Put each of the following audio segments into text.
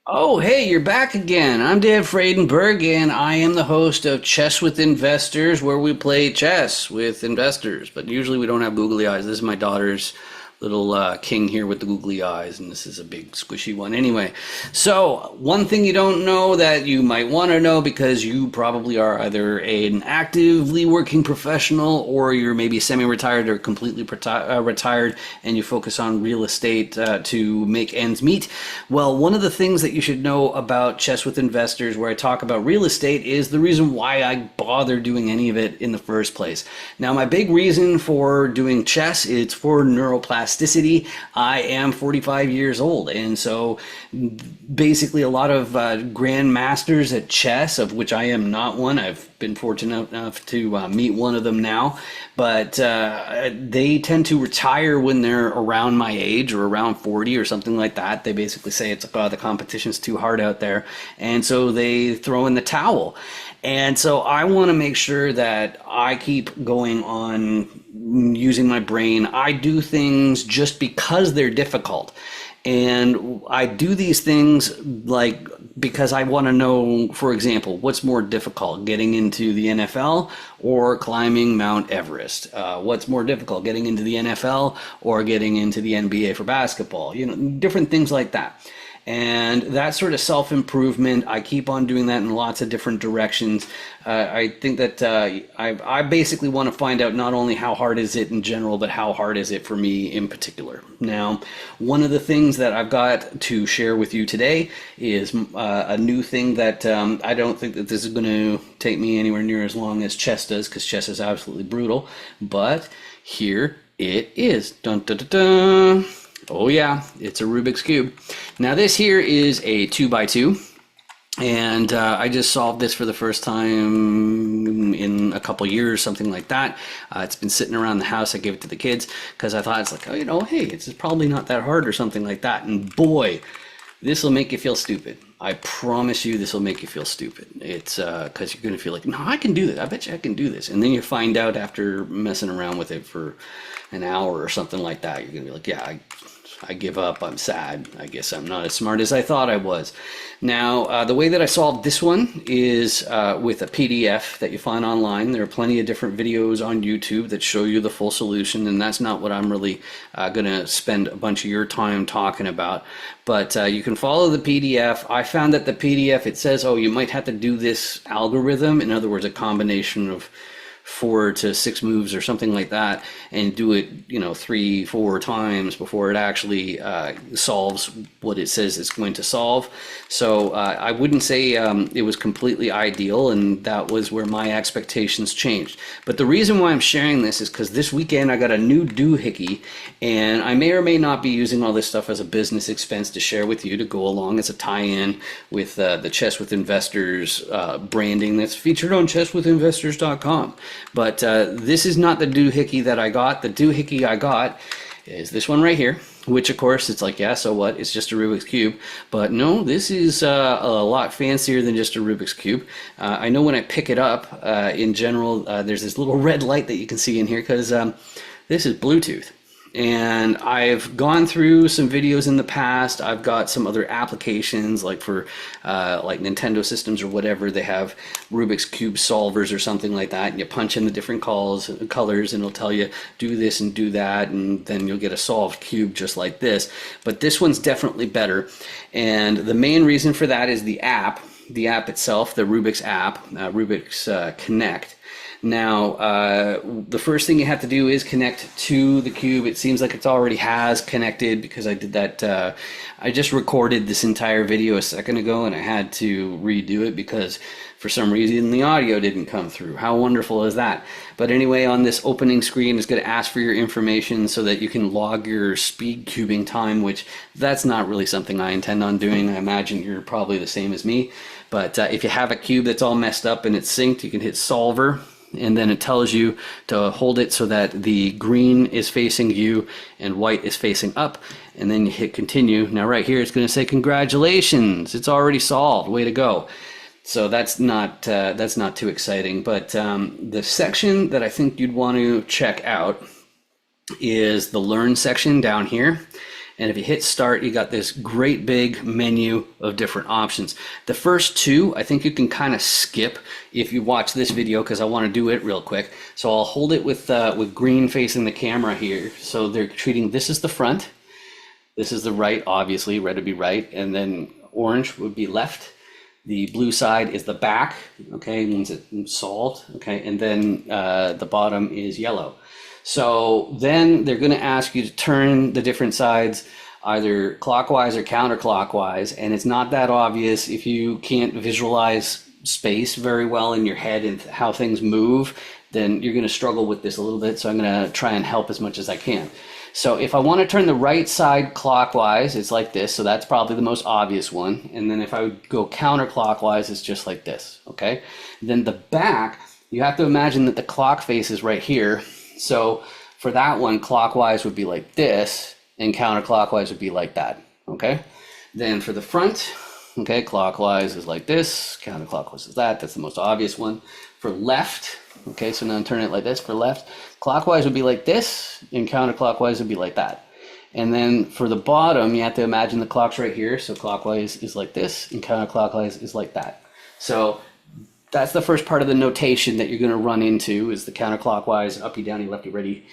Oh, hey, you're back again. I'm Dan Freidenberg, and I am the host of Chess with Investors, where we play chess with investors. But usually we don't have googly eyes. This is my daughter's little king here with the googly eyes, and this is a big squishy one. Anyway, so one thing you don't know that you might want to know because you probably are either an actively working professional or you're maybe semi-retired or completely retired and you focus on real estate to make ends meet. Well, one of the things that you should know about Chess with Investors, where I talk about real estate, is the reason why I bother doing any of it in the first place. Now, my big reason for doing chess is for neuroplasticity. I am 45 years old, and so basically a lot of grandmasters at chess, of which I am not one. I've been fortunate enough to meet one of them now, but they tend to retire when they're around my age or around 40 or something like that. They basically say it's the competition's too hard out there, and so they throw in the towel. And so I want to make sure that I keep going on using my brain. I do things just because they're difficult. And I do these things like because I want to know, for example, what's more difficult, getting into the NFL or climbing Mount Everest? What's more difficult, getting into the NFL or getting into the NBA for basketball? Different things like that. And that sort of self-improvement, I keep on doing that in lots of different directions. I think that I basically want to find out not only how hard is it in general, but how hard is it for me in particular. Now, one of the things that I've got to share with you today is a new thing that I don't think that this is going to take me anywhere near as long as chess does, because chess is absolutely brutal. But here it is. Dun, dun, dun, dun. Oh yeah, it's a Rubik's Cube. Now this here is a 2x2, and I just solved this for the first time in a couple years, something like that. It's been sitting around the house. I gave it to the kids because I thought it's like, oh, hey, it's probably not that hard or something like that. And boy, this will make you feel stupid. I promise you this will make you feel stupid. It's because you're going to feel like, no, I can do this. I bet you I can do this. And then you find out after messing around with it for an hour or something like that, you're going to be like, yeah, I give up. I'm sad. I guess I'm not as smart as I thought I was. Now, the way that I solved this one is with a PDF that you find online. There are plenty of different videos on YouTube that show you the full solution, and that's not what I'm really going to spend a bunch of your time talking about. But you can follow the PDF. I found that the PDF, it says, oh, you might have to do this algorithm. In other words, a combination of 4 to 6 moves or something like that, and do it 3-4 times before it actually solves what it says it's going to solve. So I wouldn't say it was completely ideal, and that was where my expectations changed. But the reason why I'm sharing this is because this weekend I got a new doohickey, and I may or may not be using all this stuff as a business expense to share with you to go along as a tie-in with the Chess with Investors branding that's featured on chesswithinvestors.com. But this is not the doohickey that I got. The doohickey I got is this one right here, which of course it's like, yeah, so what? It's just a Rubik's Cube. But no, this is a lot fancier than just a Rubik's Cube. I know when I pick it up, in general, there's this little red light that you can see in here because this is Bluetooth. And I've gone through some videos in the past. I've got some other applications like for like Nintendo systems or whatever. They have Rubik's Cube solvers or something like that. And you punch in the different colors and it'll tell you do this and do that. And then you'll get a solved cube just like this. But this one's definitely better. And the main reason for that is the app itself, the Rubik's app, Rubik's Connect. Now, the first thing you have to do is connect to the cube. It seems like it already has connected because I did that. I just recorded this entire video a second ago and I had to redo it because for some reason the audio didn't come through. How wonderful is that? But anyway, on this opening screen, it's going to ask for your information so that you can log your speed cubing time, which that's not really something I intend on doing. I imagine you're probably the same as me. But if you have a cube that's all messed up and it's synced, you can hit solver. And then it tells you to hold it so that the green is facing you and white is facing up, and then you hit continue. Now right here it's going to say congratulations, it's already solved, way to go. So that's not too exciting, but the section that I think you'd want to check out is the learn section down here. And if you hit start, you got this great big menu of different options. The first two, I think you can kind of skip if you watch this video, because I want to do it real quick. So I'll hold it with green facing the camera here. So they're treating, this is the front, this is the right, obviously, red would be right, and then orange would be left. The blue side is the back, okay, means it's solved, okay, and then the bottom is yellow. So then they're going to ask you to turn the different sides either clockwise or counterclockwise, and it's not that obvious if you can't visualize space very well in your head and how things move, then you're going to struggle with this a little bit, so I'm going to try and help as much as I can. So if I want to turn the right side clockwise, it's like this, so that's probably the most obvious one, and then if I would go counterclockwise, it's just like this, okay? Then the back, you have to imagine that the clock face is right here. So for that one, clockwise would be like this, and counterclockwise would be like that, okay? Then for the front, okay, clockwise is like this, counterclockwise is that. That's the most obvious one. For left, okay, so now I'm turning it like this. For left, clockwise would be like this, and counterclockwise would be like that. And then for the bottom, you have to imagine the clock's right here, so clockwise is like this, and counterclockwise is like that. So that's the first part of the notation that you're going to run into, is the counterclockwise, uppy, downy, lefty, righty,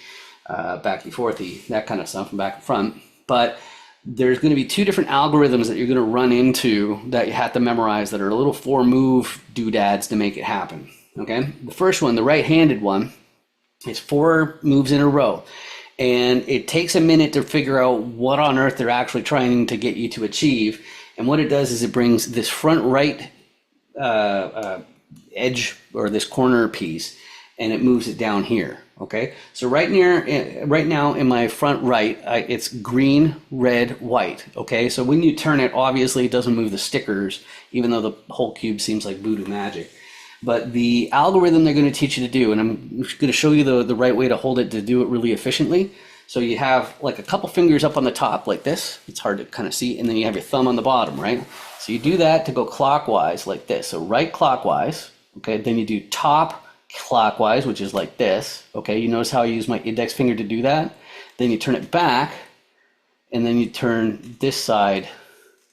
backy, forthy, that kind of stuff from back and front. But there's going to be two different algorithms that you're going to run into that you have to memorize that are little 4-move doodads to make it happen. Okay, the first one, the right-handed one, is 4 moves in a row, and it takes a minute to figure out what on earth they're actually trying to get you to achieve. And what it does is it brings this front right edge, or this corner piece, and it moves it down here. Okay, so right now in my front right, it's green, red, white. Okay, so when you turn it, obviously it doesn't move the stickers, even though the whole cube seems like voodoo magic. But the algorithm they're going to teach you to do, and I'm going to show you the right way to hold it to do it really efficiently. So you have like a couple fingers up on the top like this. It's hard to kind of see, and then you have your thumb on the bottom, right? So you do that to go clockwise like this. So right clockwise, okay, then you do top clockwise, which is like this, okay? You notice how I use my index finger to do that? Then you turn it back, and then you turn this side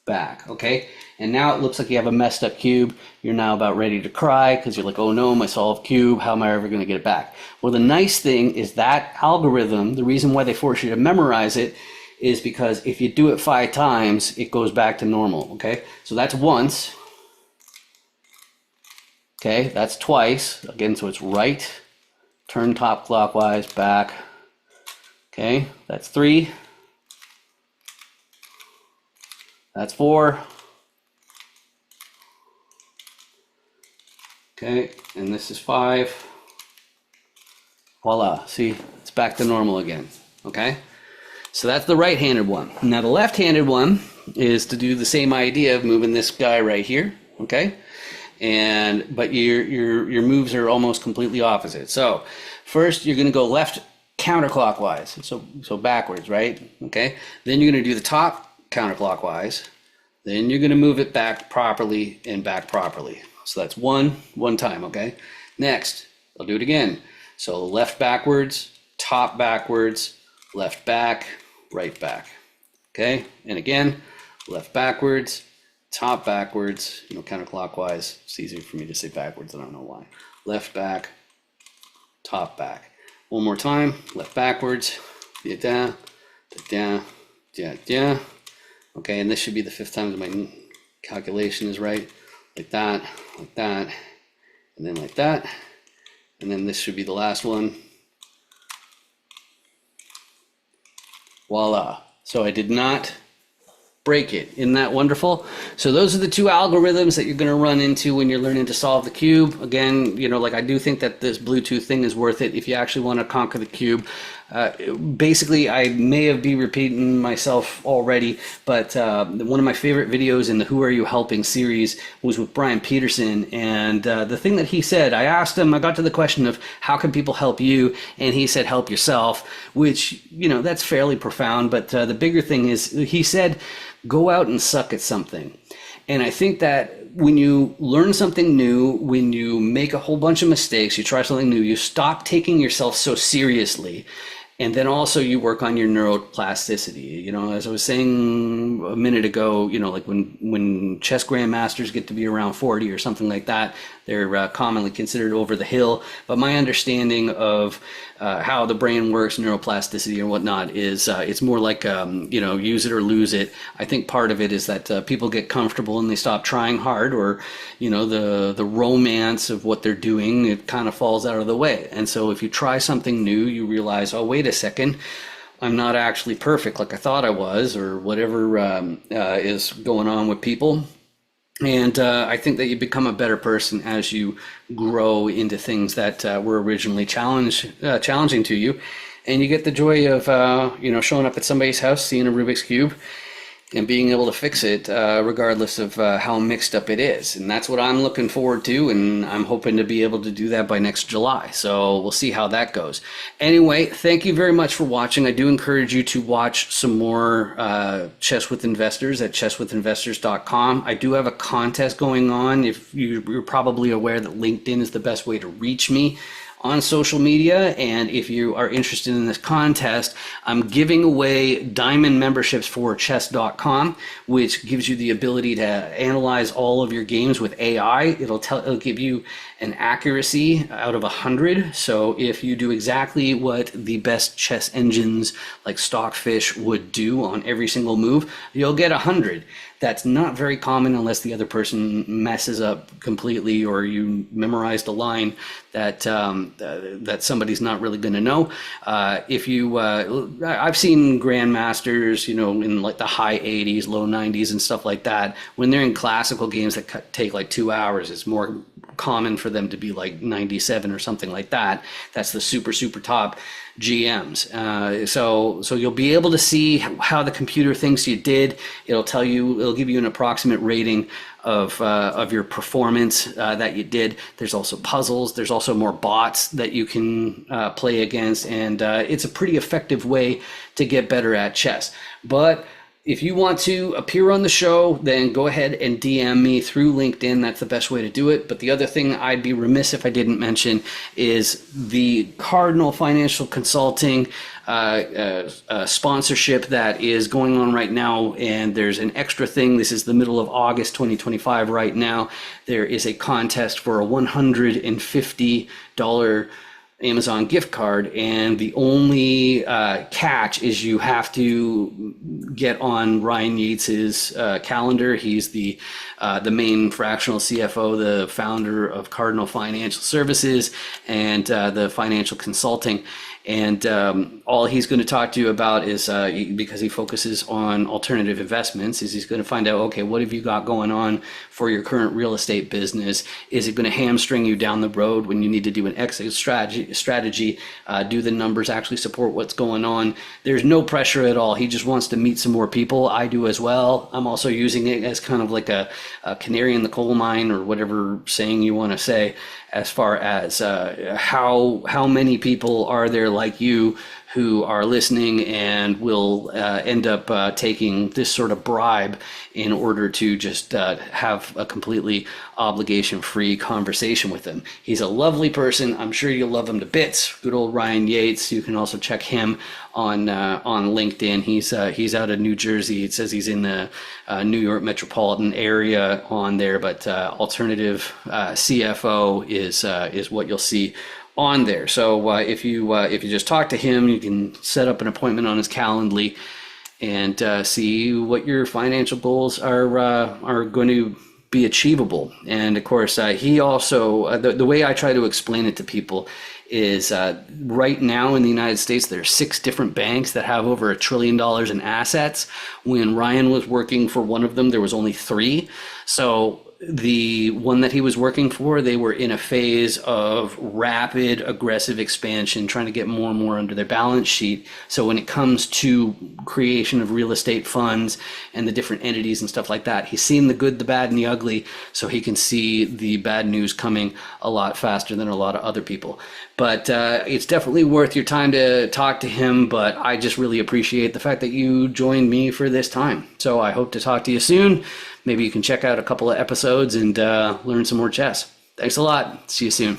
back, okay? And now it looks like you have a messed up cube. You're now about ready to cry because you're like, oh no, my solved cube, how am I ever going to get it back? Well, the nice thing is that algorithm, the reason why they force you to memorize it is because if you do it 5 times, it goes back to normal, okay? So that's once. Okay, that's twice. Again, so it's right, turn top clockwise, back. Okay, that's 3. That's 4. Okay, and this is 5. Voila, see, it's back to normal again, okay? So that's the right-handed one. Now the left-handed one is to do the same idea of moving this guy right here, okay? But your moves are almost completely opposite. So first you're gonna go left counterclockwise, so backwards, right? Okay, then you're gonna do the top counterclockwise, then you're gonna move it back properly and back properly. So that's one time, okay? Next, I'll do it again. So left backwards, top backwards, left back, right back. Okay, and again, left backwards, top backwards, counterclockwise. It's easier for me to say backwards, I don't know why. Left back, top back. One more time, left backwards, da, da, da, da. Okay, and this should be the 5th time that my calculation is right. Like that, and then like that, and then this should be the last one. Voila. So I did not break it. Isn't that wonderful? So those are the 2 algorithms that you're going to run into when you're learning to solve the cube. Again, like I do think that this Bluetooth thing is worth it if you actually want to conquer the cube. Basically, I may be repeating myself already, but one of my favorite videos in the Who Are You Helping series was with Brian Peterson, and the thing that he said, I asked him, I got to the question of how can people help you, and he said help yourself, which, that's fairly profound, but the bigger thing is, he said, go out and suck at something. And I think that when you learn something new, when you make a whole bunch of mistakes, you try something new, you stop taking yourself so seriously. And then also you work on your neuroplasticity. As I was saying a minute ago, like when chess grandmasters get to be around 40 or something like that, they're commonly considered over the hill. But my understanding of how the brain works, neuroplasticity and whatnot, is it's more like use it or lose it. I think part of it is that people get comfortable and they stop trying hard, or the romance of what they're doing, it kind of falls out of the way. And so if you try something new, you realize, oh, wait a second, I'm not actually perfect like I thought I was, or whatever is going on with people. And I think that you become a better person as you grow into things that were originally challenging to you. And you get the joy of, showing up at somebody's house, seeing a Rubik's Cube, and being able to fix it regardless of how mixed up it is. And that's what I'm looking forward to, and I'm hoping to be able to do that by next July. So we'll see how that goes. Anyway, thank you very much for watching. I do encourage you to watch some more Chess with Investors at chesswithinvestors.com. I do have a contest going on. If you're probably aware that LinkedIn is the best way to reach me on social media, and if you are interested in this contest, I'm giving away diamond memberships for chess.com, which gives you the ability to analyze all of your games with AI. It'll give you an accuracy out of 100. So if you do exactly what the best chess engines like Stockfish would do on every single move, you'll get 100. That's not very common unless the other person messes up completely, or you memorized a line that that somebody's not really going to know. I've seen grandmasters, in like the high 80s, low 90s, and stuff like that. When they're in classical games that take like 2 hours, it's more common for them to be like 97 or something like that. That's the super top GMs. So you'll be able to see how the computer thinks you did. It'll give you an approximate rating of your performance that you did. There's also puzzles. There's also more bots that you can play against, and it's a pretty effective way to get better at chess. But if you want to appear on the show, then go ahead and DM me through LinkedIn. That's the best way to do it. But the other thing I'd be remiss if I didn't mention is the Cardinal Financial Consulting sponsorship that is going on right now. And there's an extra thing. This is the middle of August 2025 right now. There is a contest for a $150 Amazon gift card, and the only catch is you have to get on Ryan Yates's calendar. He's the main fractional CFO, the founder of Cardinal Financial Services and the financial consulting. And all he's going to talk to you about is, because he focuses on alternative investments, is he's going to find out, okay, what have you got going on for your current real estate business? Is it going to hamstring you down the road when you need to do an exit strategy? Do the numbers actually support what's going on? There's no pressure at all. He just wants to meet some more people. I do as well. I'm also using it as kind of like a canary in the coal mine, or whatever saying you want to say, as far as how many people are there like you who are listening and will end up taking this sort of bribe in order to just have a completely obligation-free conversation with him. He's a lovely person. I'm sure you'll love him to bits. Good old Ryan Yates. You can also check him on LinkedIn. He's out of New Jersey. It says he's in the New York metropolitan area on there, but alternative CFO is what you'll see on there. So if you just talk to him, you can set up an appointment on his Calendly and see what your financial goals are going to be achievable. And of course, he also the way I try to explain it to people is right now in the United States, there are 6 different banks that have over $1 trillion in assets. When Ryan was working for one of them, there was only 3. So the one that he was working for, they were in a phase of rapid, aggressive expansion, trying to get more and more under their balance sheet. So when it comes to creation of real estate funds and the different entities and stuff like that, he's seen the good, the bad, and the ugly, so he can see the bad news coming a lot faster than a lot of other people. But it's definitely worth your time to talk to him. But I just really appreciate the fact that you joined me for this time. So I hope to talk to you soon. Maybe you can check out a couple of episodes and learn some more chess. Thanks a lot. See you soon.